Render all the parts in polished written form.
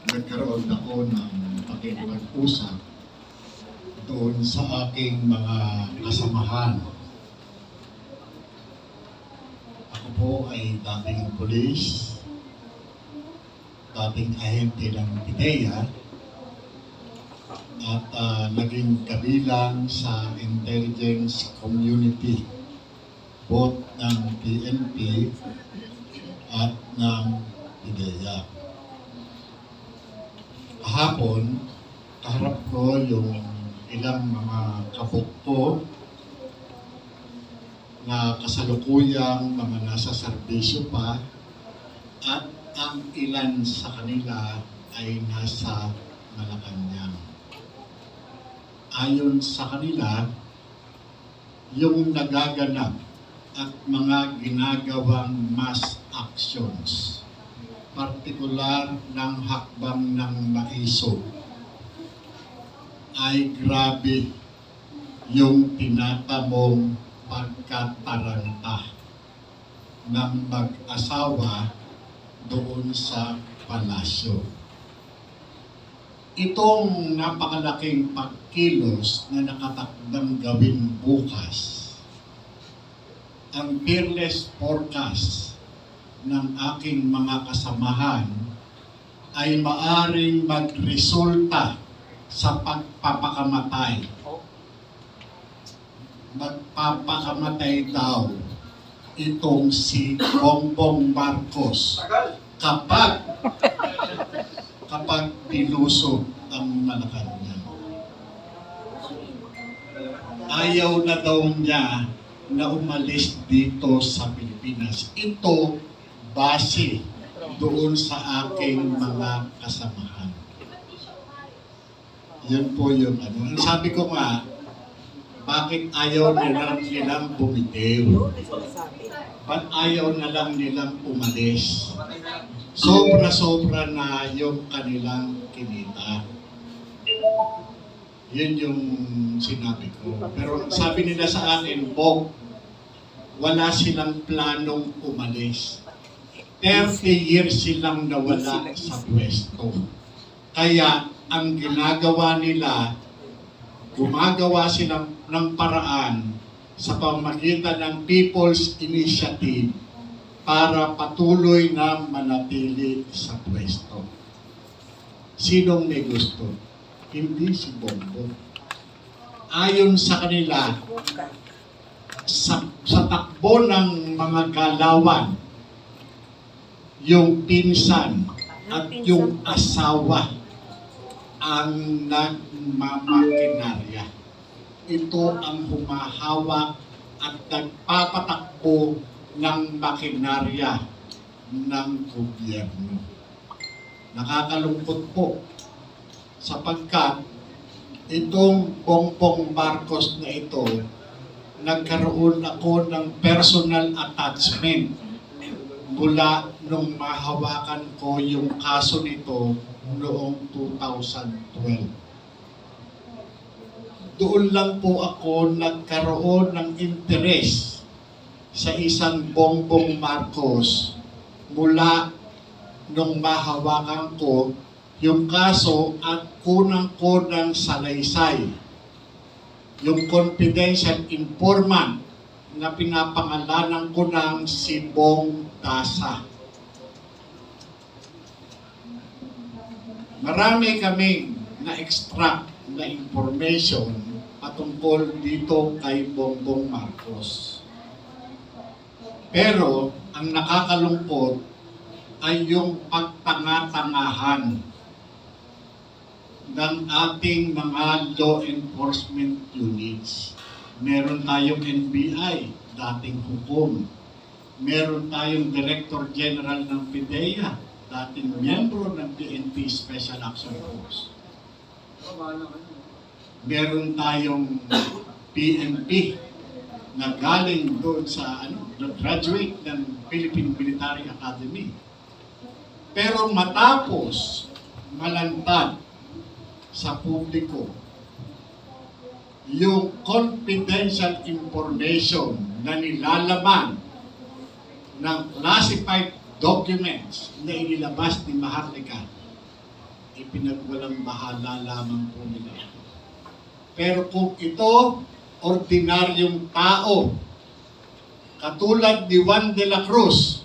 nagkaroon ako ng pakikipag-usap doon sa aking mga kasamahan. Ako po ay dating pulis, dating ahente ng PIDEA, at naging kabilang sa intelligence community both ng PNP at ng PIDEA. Kahapon, kaharap ko yung ilang mga kapok ko na kasalukuyang mga nasa serbisyo pa at ang ilan sa kanila ay nasa Malacanang. Ayon sa kanila, yung nagaganap at mga ginagawang mass actions, partikular ng hakbang ng maisog, ay grabe yung tinatamong pagkataranta ng mag-asawa doon sa palasyo. Itong napakalaking pagkilos na nakatakdang gawin bukas, ang fearless forecast ng aking mga kasamahan ay maaring magresulta sa pagpapakamatay. Magpapakamatay daw itong si Bongbong Marcos kapag pilusog ang Malacanang. Ayaw na daw niya na umalis dito sa Pilipinas. Ito base doon sa aking mga kasamahan. Yun po yung ano. Sabi ko nga, bakit ayaw nilang bumitiw? Ba't ayaw na lang nilang umalis? Sobra-sobra na yung kanilang kinita. Yun yung sinabi ko. Pero sabi nila sa akin, Bog, wala silang planong umalis. 30 years silang nawala sa pwesto. Kaya ang ginagawa nila, gumagawa sila ng paraan sa pamamagitan ng People's Initiative para patuloy na manatili sa pwesto. Sinong may gusto? Hindi si Bongbong. Ayon sa kanila, sa takbo ng mga galawan, yung pinsan at yung asawa ang nagmamakinarya. Ito ang humahawak at nagpapatakbo ng makinarya ng gobyerno. Nakakalungkot po sapagkat itong Bongbong Marcos na ito, nagkaroon ako ng personal attachment mula nung mahawakan ko yung kaso nito noong 2012. Doon lang po ako nagkaroon ng interes sa isang Bongbong Marcos mula nung mahawakan ko yung kaso at kunang-kunang salaysay. Yung confidential informant na pinapangalanan ko ng si Bong Dasa. Marami kaming na-extract na information patungkol dito kay Bongbong Marcos. Pero ang nakakalungkot ay yung pagtanga-tangahan ng ating mga law enforcement units. Meron tayong NBI, dating hukom. Meron tayong Director General ng PIDEA, dating miyembro ng PNP Special Action Force. Meron tayong PNP na galing doon sa graduate ng Philippine Military Academy. Pero matapos malantad sa publiko yung confidential information na nilalaman ng classified documents na inilabas ni Maharlika, ipinagwalang bahala lamang po nila ito. Pero kung ito, ordinaryong tao, katulad ni Juan de la Cruz,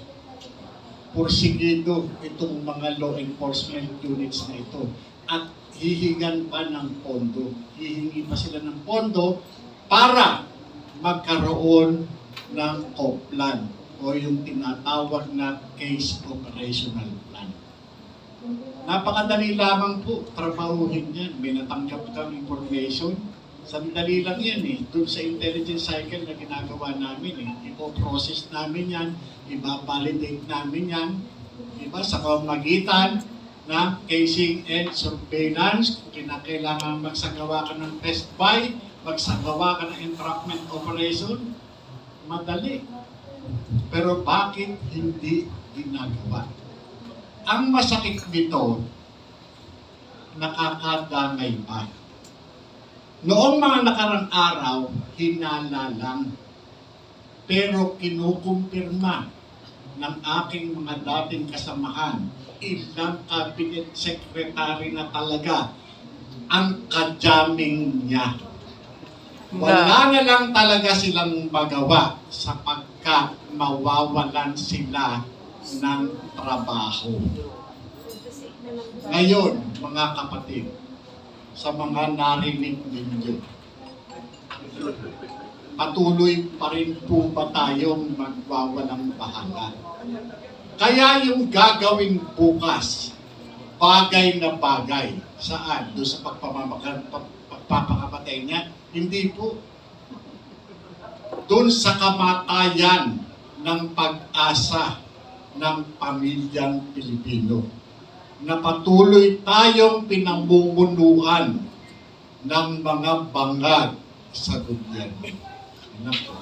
porsigido itong mga law enforcement units na ito at hihingan pa ng pondo. Hihingi pa sila ng pondo para magkaroon ng COPLAN o yung tinatawag na Case Operational Plan. Napakadali lamang po, trabahuhin yan. May natanggap kang information. Sandali lang yan eh. Doon sa intelligence cycle na ginagawa namin eh. Ipo-process namin yan, iba-validate namin yan. Diba? Sa pamamagitan na casing and surveillance, kung kinakailangan magsagawa ka ng test buy, magsagawa ka ng entrapment operation, madali. Pero bakit hindi ginagawa? Ang masakit nito, nakakadamay pa. Noong mga nakarang araw, hinala lang. Pero kinukumpirma ng aking mga dating kasamahan, ilang cabinet secretary na talaga ang kajamming niya. Wala na lang talaga silang magawa sapagkat mawawalan sila ng trabaho. Ngayon, mga kapatid, sa mga narinig ninyo, patuloy pa rin po ba tayong magwawalang bahala? Kaya yung gagawin bukas, bagay na bagay, saan? Doon sa pagpapakamatay niya? Hindi po. Doon sa kamatayan ng pag-asa ng pamilyang Pilipino na patuloy tayong pinamumunuan ng mga bangag sa gobyerno. Ano po?